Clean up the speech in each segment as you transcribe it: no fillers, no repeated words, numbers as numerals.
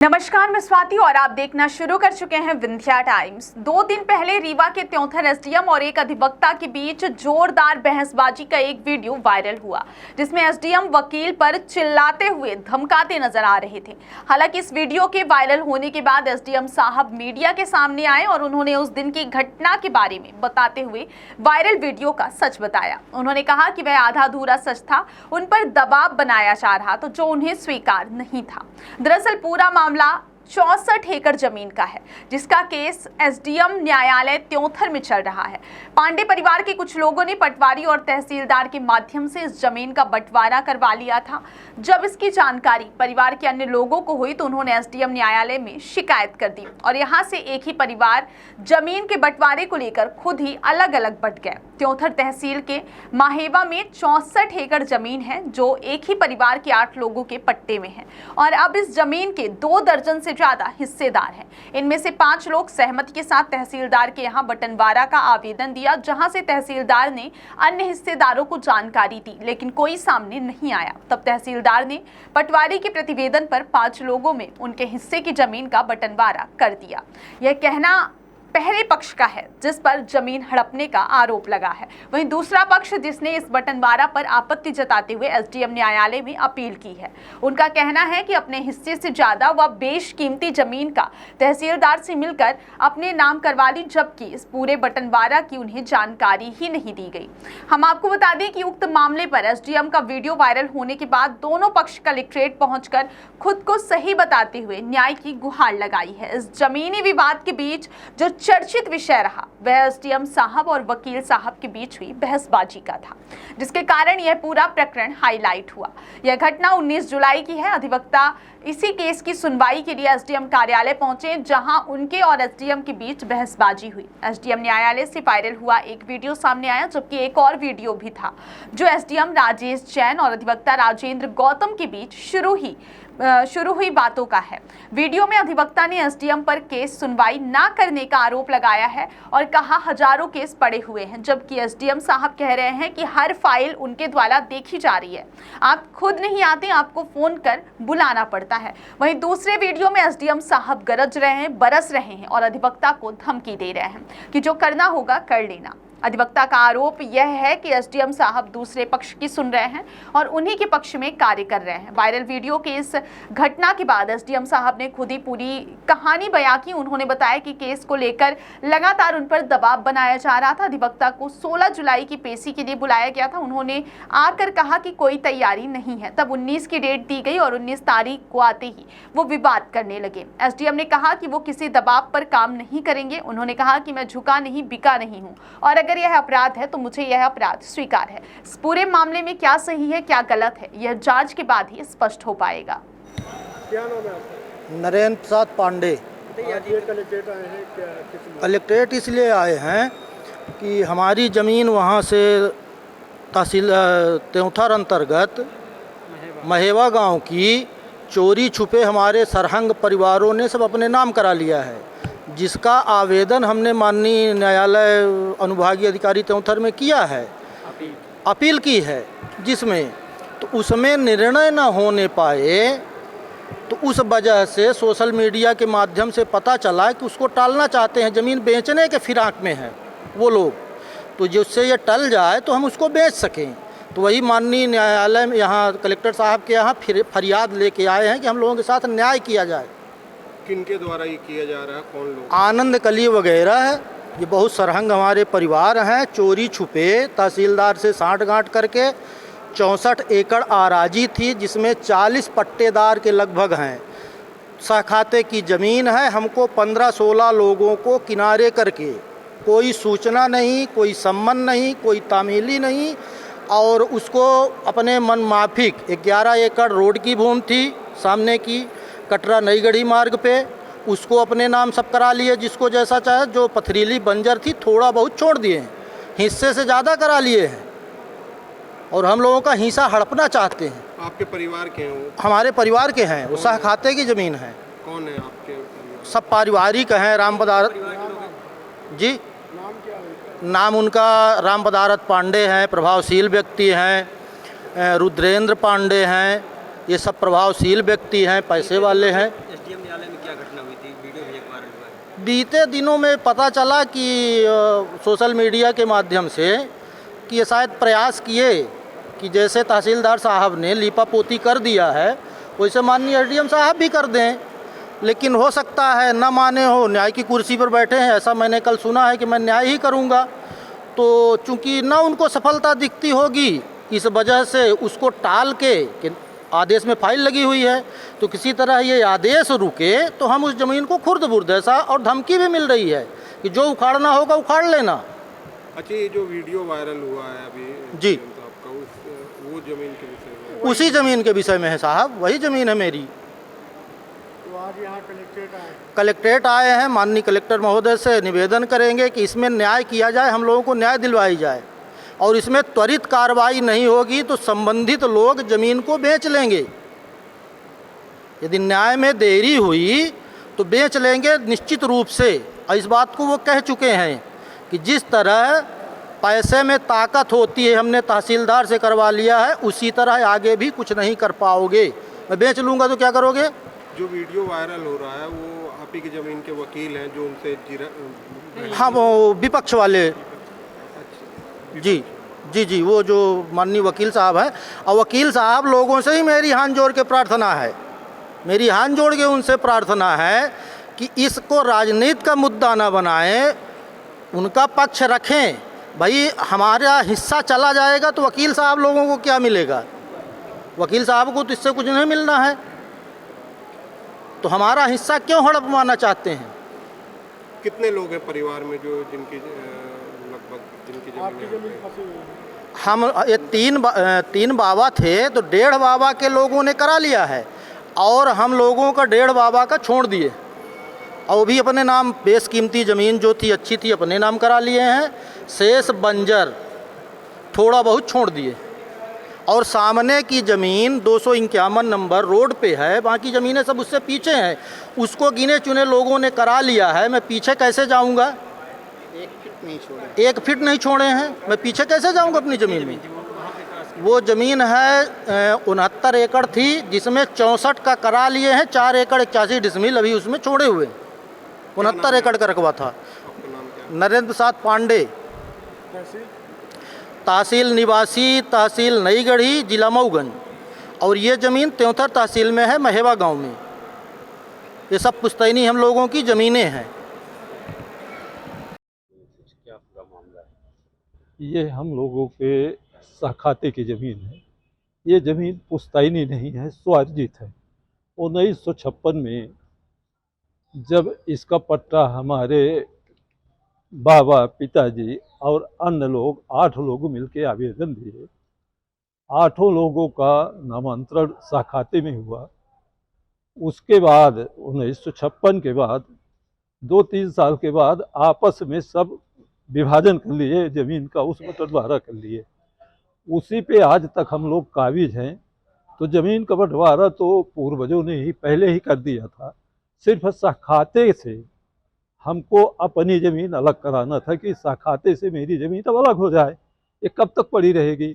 नमस्कार, मैं स्वाति और आप देखना शुरू कर चुके हैं विंध्या टाइम्स। 2 दिन पहले रीवा के त्योंथर एसडीएम और एक अधिवक्ता के बीच जोरदार बहसबाजी का एक वीडियो वायरल हुआ, जिसमें एसडीएम वकील पर चिल्लाते हुए धमकाते नजर आ रहे थे। हालांकि इस वीडियो के वायरल होने के बाद एसडीएम साहब मीडिया के सामने आए और उन्होंने उस दिन की घटना के बारे में बताते हुए वायरल वीडियो का सच बताया। उन्होंने कहा कि वह आधा अधूरा सच था, उन पर दबाव बनाया जा रहा था जो उन्हें स्वीकार नहीं था। दरअसल पूरा मामला 64 एकड़ जमीन का है, जिसका केस एसडीएम न्यायालय त्योंथर में चल रहा है। पांडे परिवार के कुछ लोगों ने पटवारी और तहसीलदार के माध्यम से इस जमीन का बंटवारा करवा लिया था। जब इसकी जानकारी परिवार के अन्य लोगों को हुई तो उन्होंने एसडीएम न्यायालय में शिकायत कर दी और यहां से एक ही परिवार जमीन के बंटवारे को लेकर खुद ही अलग अलग बंट गए। त्योंथर तहसील के माहेवा में 64 एकड़ जमीन है, जो एक ही परिवार के 8 लोगों के पट्टे में है और अब इस जमीन के 2 दर्जन से ज्यादा हिस्सेदार हैं। इनमें से 5 लोग सहमति के साथ तहसीलदार के यहाँ बंटवारा का आवेदन दिया, जहां से तहसीलदार ने अन्य हिस्सेदारों को जानकारी दी, लेकिन कोई सामने नहीं आया। तब तहसीलदार ने पटवारी के प्रतिवेदन पर 5 लोगों में उनके हिस्से की जमीन का बंटवारा कर दिया। यह कहना पहले पक्ष का है, जिस पर जमीन हड़पने का आरोप लगा है। वहीं दूसरा पक्ष, जिसने इस बंटवारा पर आपत्ति जताते हुए एसडीएम न्यायालय में अपील की है, उनका कहना है कि अपने हिस्से से ज्यादा व बेशकीमती जमीन का तहसीलदार से मिलकर अपने नाम करवा ली, जबकि इस पूरे बंटवारा की उन्हें जानकारी ही नहीं दी गई। हम आपको बता दें कि उक्त मामले पर एसडीएम का वीडियो वायरल होने के बाद दोनों पक्ष कलेक्ट्रेट पहुंचकर खुद को सही बताते हुए न्याय की गुहार लगाई है। इस जमीनी विवाद के बीच जो चर्चित विषय रहा वह एसडीएम साहब और वकील साहब के बीच हुई बहसबाजी का था, जिसके कारण यह पूरा प्रकरण हाईलाइट हुआ। यह घटना 19 जुलाई की है। अधिवक्ता इसी केस की सुनवाई के लिए एसडीएम कार्यालय पहुंचे, जहां उनके और एसडीएम के बीच बहसबाजी हुई। एसडीएम न्यायालय से वायरल हुआ एक वीडियो सामने आया, जबकि एक और वीडियो भी था जो एसडीएम राजेश जैन और अधिवक्ता राजेंद्र गौतम के बीच शुरू हुई बातों का है। वीडियो में अधिवक्ता ने एसडीएम पर केस सुनवाई ना करने का आरोप लगाया है और कहा हजारों केस पड़े हुए हैं, जबकि एसडीएम साहब कह रहे हैं कि हर फाइल उनके द्वारा देखी जा रही है, आप खुद नहीं आते, आपको फोन कर बुलाना पड़ता है। वहीं दूसरे वीडियो में एसडीएम साहब गरज रहे हैं, बरस रहे हैं और अधिवक्ता को धमकी दे रहे हैं कि जो करना होगा कर लेना। अधिवक्ता का आरोप यह है कि एसडीएम साहब दूसरे पक्ष की सुन रहे हैं और उन्हीं के पक्ष में कार्य कर रहे हैं। वायरल वीडियो के इस घटना के बाद एसडीएम साहब ने खुद ही पूरी कहानी बयां की। उन्होंने बताया कि केस को लेकर लगातार उन पर दबाव बनाया जा रहा था। अधिवक्ता को 16 जुलाई की पेशी के लिए बुलाया गया था। उन्होंने आकर कहा कि कोई तैयारी नहीं है। तब 19 की डेट दी गई और 19 तारीख को आते ही वो विवाद करने लगे। एसडीएम ने कहा कि वो किसी दबाव पर काम नहीं करेंगे। उन्होंने कहा कि मैं झुका नहीं, बिका नहीं हूँ और अगर यह अपराध है तो मुझे यह अपराध स्वीकार है। इस पूरे मामले में क्या सही है क्या गलत है, यह जांच के बाद ही स्पष्ट हो पाएगा। क्या नाम है आपका? नरेंद्र प्रसाद पांडे। कलेक्ट्रेट आए हैं क्या? कलेक्ट्रेट इसलिए आए हैं कि हमारी ज़मीन वहाँ से तहसील त्योंथर अंतर्गत महेवा गांव की चोरी छुपे हमारे सरहंग परिवारों ने सब अपने नाम करा लिया है, जिसका आवेदन हमने माननीय न्यायालय अनुभागीय अधिकारी त्योंथर में किया है, अपील की है, जिसमें तो उसमें निर्णय न होने पाए तो उस वजह से सोशल मीडिया के माध्यम से पता चला कि उसको टालना चाहते हैं, ज़मीन बेचने के फिराक में हैं वो लोग, तो जिससे ये टल जाए तो हम उसको बेच सकें। तो वही माननीय न्यायालय में यहाँ कलेक्टर साहब के यहाँ फरियाद लेके आए हैं कि हम लोगों के साथ न्याय किया जाए। किनके द्वारा ये किया जा रहा है? कौन लोग? आनंद कली वगैरह है, ये बहुत सरहंग हमारे परिवार हैं। चोरी छुपे तहसीलदार से साँठ-गाँठ करके 64 एकड़ आराजी थी, जिसमें 40 पट्टेदार के लगभग हैं। सहखाते की ज़मीन है। हमको 15-16 लोगों को किनारे करके कोई सूचना नहीं, कोई सम्मन नहीं, कोई तामीली नहीं, और उसको अपने मन माफिक 11 एकड़ रोड की भूमि थी सामने की कटरा नई गढ़ी मार्ग पे, उसको अपने नाम सब करा लिए, जिसको जैसा चाहे। जो पथरीली बंजर थी थोड़ा बहुत छोड़ दिए हैं, हिस्से से ज़्यादा करा लिए हैं और हम लोगों का हिस्सा हड़पना चाहते हैं। आपके परिवार के हैं वो? हमारे परिवार के हैं, वो सहखाते की ज़मीन है। कौन है आपके परिवार? सब पारिवारिक हैं। राम पदारत जी, नाम क्या है? नाम उनका राम पदारत पांडे हैं, प्रभावशील व्यक्ति हैं। रुद्रेंद्र पांडे हैं, ये सब प्रभावशील व्यक्ति हैं, पैसे वाले हैं। बीते दिनों में पता चला कि सोशल मीडिया के माध्यम से कि ये शायद प्रयास किए कि जैसे तहसीलदार साहब ने लीपापोती कर दिया है वैसे माननीय एसडीएम साहब भी कर दें, लेकिन हो सकता है न माने हो, न्याय की कुर्सी पर बैठे हैं, ऐसा मैंने कल सुना है कि मैं न्याय ही करूंगा। तो चूंकि न उनको सफलता दिखती होगी, इस वजह से उसको टाल के कि आदेश में फाइल लगी हुई है, तो किसी तरह ये आदेश रुके तो हम उस ज़मीन को खुर्द बुर्द ऐसा, और धमकी भी मिल रही है कि जो उखाड़ना होगा उखाड़ लेना। अच्छा, ये जो वीडियो वायरल हुआ है अभी जी, आपका वो ज़मीन के विषय में? उसी ज़मीन के विषय में है साहब, वही ज़मीन है मेरी। तो आज यहाँ कलेक्ट्रेट आए हैं, माननीय कलेक्टर महोदय से निवेदन करेंगे कि इसमें न्याय किया जाए, हम लोगों को न्याय दिलवाई जाए, और इसमें त्वरित कार्रवाई नहीं होगी तो संबंधित लोग ज़मीन को बेच लेंगे। यदि न्याय में देरी हुई तो बेच लेंगे निश्चित रूप से, और इस बात को वो कह चुके हैं कि जिस तरह पैसे में ताकत होती है, हमने तहसीलदार से करवा लिया है, उसी तरह आगे भी कुछ नहीं कर पाओगे। मैं बेच लूँगा तो क्या करोगे? जो वीडियो वायरल हो रहा है वो आप ही की ज़मीन के वकील हैं जो उनसे हाँ, वो विपक्ष वाले, जी, वो जो माननीय वकील साहब हैं, और वकील साहब लोगों से ही मेरी हाथ जोड़ के प्रार्थना है, मेरी हाथ जोड़ के उनसे प्रार्थना है कि इसको राजनीति का मुद्दा ना बनाएं, उनका पक्ष रखें। भाई हमारा हिस्सा चला जाएगा तो वकील साहब लोगों को क्या मिलेगा? वकील साहब को तो इससे कुछ नहीं मिलना है, तो हमारा हिस्सा क्यों हड़पवाना चाहते हैं? कितने लोग हैं परिवार में जो जिनकी लगभग जिनकी ज़मीन? हम ये तीन बाबा थे, तो 1.5 बाबा के लोगों ने करा लिया है, और हम लोगों का 1.5 बाबा का छोड़ दिए, और वो भी अपने नाम, बेशकीमती ज़मीन जो थी अच्छी थी अपने नाम करा लिए हैं, शेष बंजर थोड़ा बहुत छोड़ दिए, और सामने की ज़मीन 251 नंबर रोड पे है, बाकी ज़मीनें सब उससे पीछे हैं, उसको गिने चुने लोगों ने करा लिया है। मैं पीछे कैसे जाऊंगा? 1 फीट नहीं छोड़े हैं, मैं पीछे कैसे जाऊंगा अपनी ज़मीन में? वो ज़मीन है 69 एकड़ थी, जिसमें 64 का करा लिए हैं, 4 एकड़ 81 डिसमिल अभी उसमें छोड़े हुए, 69 एकड़ का रकबा था। नरेंद्र प्रसाद पांडे, तहसील निवासी, तहसील नई गढ़ी, जिला मऊगंज, और ये ज़मीन त्योंथर तहसील में है, महेवा गांव में। ये सब पुश्तैनी हम लोगों की ज़मीनें हैं। ये हम लोगों के सहखाते की ज़मीन है। ये ज़मीन पुश्तैनी नहीं है, स्वार्जित है। 1956 में जब इसका पट्टा हमारे बाबा, पिताजी और अन्य लोग 8 लोग मिलकर आवेदन दिए, 8 लोगों का नामांतरण सहखाते में हुआ। उसके बाद 1956 के बाद 2-3 साल के बाद आपस में सब विभाजन कर लिए, ज़मीन का उस बंटवारा कर लिए। उसी पे आज तक हम लोग काबिज हैं। तो ज़मीन का बंटवारा तो पूर्वजों ने ही पहले ही कर दिया था, सिर्फ सहखाते से हमको अपनी ज़मीन अलग कराना था कि सहखाते से मेरी ज़मीन तो अलग हो जाए, ये कब तक पड़ी रहेगी।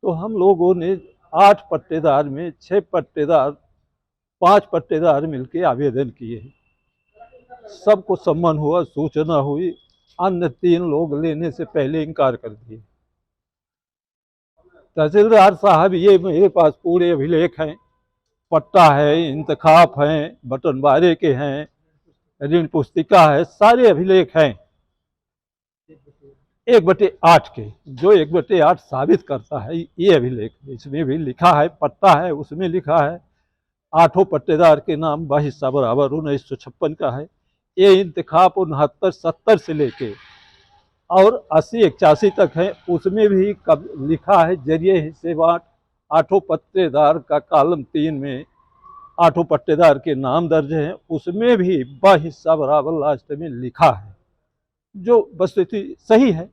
तो हम लोगों ने 8 पट्टेदार में 6 पट्टेदार, 5 पट्टेदार मिलके आवेदन किए। सबको सम्मान हुआ, सूचना हुई, अन्य 3 लोग लेने से पहले इनकार कर दिए। तहसीलदार साहब, ये मेरे पास पूरे अभिलेख हैं, पट्टा है, इंतखाब हैं, बटनवारे के हैं, ऋण पुस्तिका है, सारे अभिलेख हैं 1/8 के, जो 1/8 साबित करता है ये अभिलेख। इसमें भी लिखा है, पट्टा है, उसमें लिखा है 8 पट्टेदार के नाम हिस्सा बराबर 1956 का है। ये इंतखाब 69-70 से लेके और 80-81 तक है, उसमें भी कब लिखा है जरिए हिस्से बाँट। 8 पट्टेदार का कॉलम 3 में 8 पट्टेदार के नाम दर्ज हैं, उसमें भी हिस्सा बराबर लास्ट में लिखा है, जो वस्तुस्थिति सही है।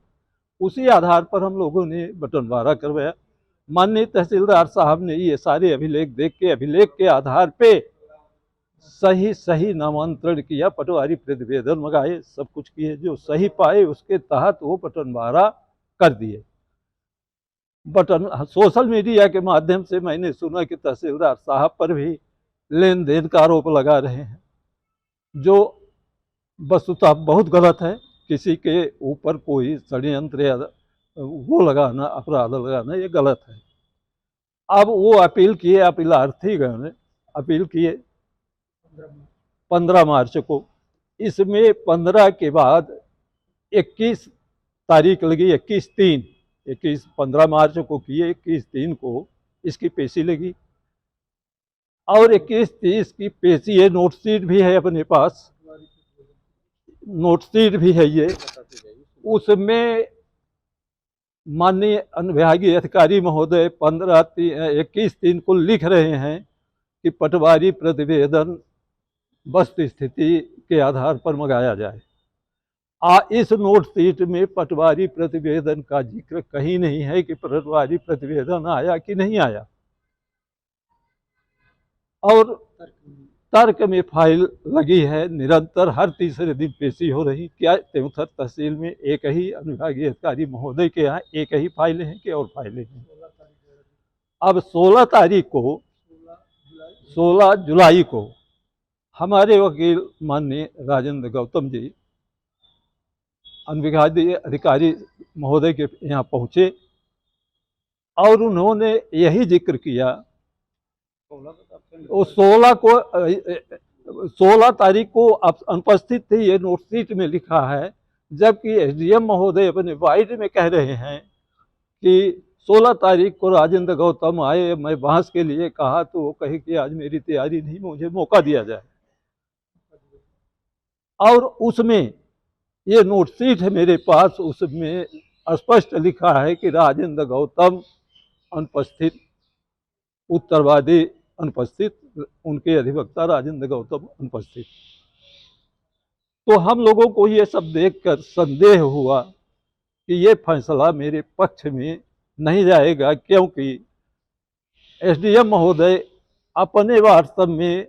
उसी आधार पर हम लोगों ने बंटवारा करवाया। माननीय तहसीलदार साहब ने ये सारे अभिलेख देख के, अभिलेख के आधार पे सही नामांतरण किया, पटवारी प्रतिवेदन मंगाए, सब कुछ किए, जो सही पाए उसके तहत वो बंटवारा कर दिए। सोशल मीडिया के माध्यम से मैंने सुना कि तहसीलदार साहब पर भी लेन देन का आरोप लगा रहे हैं, जो वस्तुतः बहुत गलत है। किसी के ऊपर कोई षड्यंत्र या वो लगाना, अपराध लगाना, ये गलत है। अब वो अपील किए, अपीलार्थीगण ने अपील किए 15 मार्च को। इसमें 15 के बाद 21 तारीख लगी, 15 मार्च को किए, 21/3 को इसकी पेशी लगी और 21/30 की पेशी है। नोट शीट भी है अपने पास, नोट शीट भी है ये। उसमें माननीय अनुविभागीय अधिकारी महोदय 21/3 को लिख रहे हैं कि पटवारी प्रतिवेदन वस्तु स्थिति के आधार पर मंगाया जाए। इस नोट शीट में पटवारी प्रतिवेदन का जिक्र कहीं नहीं है कि पटवारी प्रतिवेदन आया कि नहीं आया। और तर्क में फाइल लगी है, निरंतर हर तीसरे दिन पेशी हो रही। क्या त्योंथर तहसील में एक ही अनुविभागीय अधिकारी महोदय के यहाँ एक ही फाइलें हैं कि और फाइलें हैं? अब 16 जुलाई को हमारे वकील माननीय राजेंद्र गौतम जी अनुविभागीय अधिकारी महोदय के यहाँ पहुँचे और उन्होंने यही जिक्र किया। 16 तारीख को अनुपस्थित थे, ये नोट शीट में लिखा है। जबकि एसडीएम महोदय अपने वाइड में कह रहे हैं कि 16 तारीख को राजेंद्र गौतम आए, मैं बहस के लिए कहा तो वो कहे कि आज मेरी तैयारी नहीं, मुझे मौका दिया जाए। और उसमें ये नोट शीट है मेरे पास, उसमें स्पष्ट लिखा है कि राजेंद्र गौतम अनुपस्थित, उत्तरवादी अनुपस्थित, उनके अधिवक्ता राजेंद्र गौतम अनुपस्थित। तो हम लोगों को ये सब देखकर संदेह हुआ कि ये फैसला मेरे पक्ष में नहीं जाएगा, क्योंकि एसडीएम महोदय अपने वाट्सएप में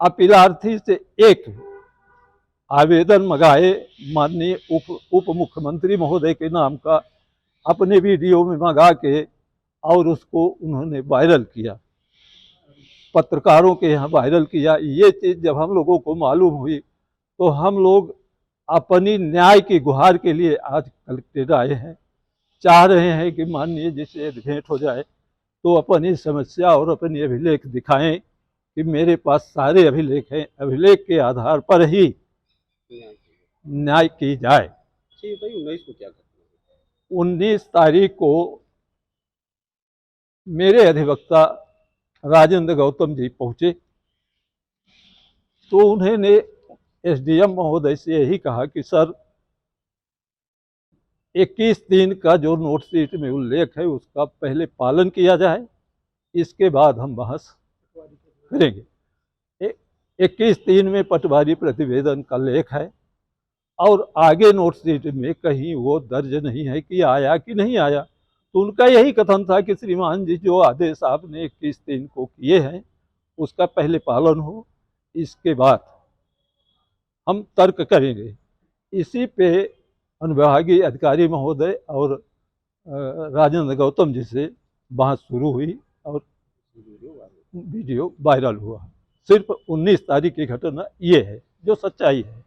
अपीलार्थी से एक आवेदन मंगाए माननीय उप मुख्यमंत्री महोदय के नाम का, अपने वीडियो में मंगा के और उसको उन्होंने वायरल किया, पत्रकारों के यहाँ वायरल किया। ये चीज़ जब हम लोगों को मालूम हुई तो हम लोग अपनी न्याय की गुहार के लिए आज कलेक्टेड आए हैं। चाह रहे हैं कि माननीय जी से भेंट हो जाए तो अपनी समस्या और अपनी अभिलेख दिखाएं कि मेरे पास सारे अभिलेख हैं, अभिलेख के आधार पर ही न्याय की जाए। 19 तारीख को मेरे अधिवक्ता राजेंद्र गौतम जी पहुंचे तो उन्होंने एसडीएम महोदय से यही कहा कि सर 21/3 का जो नोट शीट में उल्लेख है उसका पहले पालन किया जाए, इसके बाद हम बहस करेंगे। 21/3 में पटवारी प्रतिवेदन का लेख है और आगे नोट शीट में कहीं वो दर्ज नहीं है कि आया कि नहीं आया। तो उनका यही कथन था कि श्रीमान जी जो आदेश आपने 21/3 को किए हैं उसका पहले पालन हो, इसके बाद हम तर्क करेंगे। इसी पे अनुविभागीय अधिकारी महोदय और राजेंद्र गौतम जी से बहस शुरू हुई और वीडियो वायरल हुआ। सिर्फ 19 तारीख की घटना ये है जो सच्चाई है।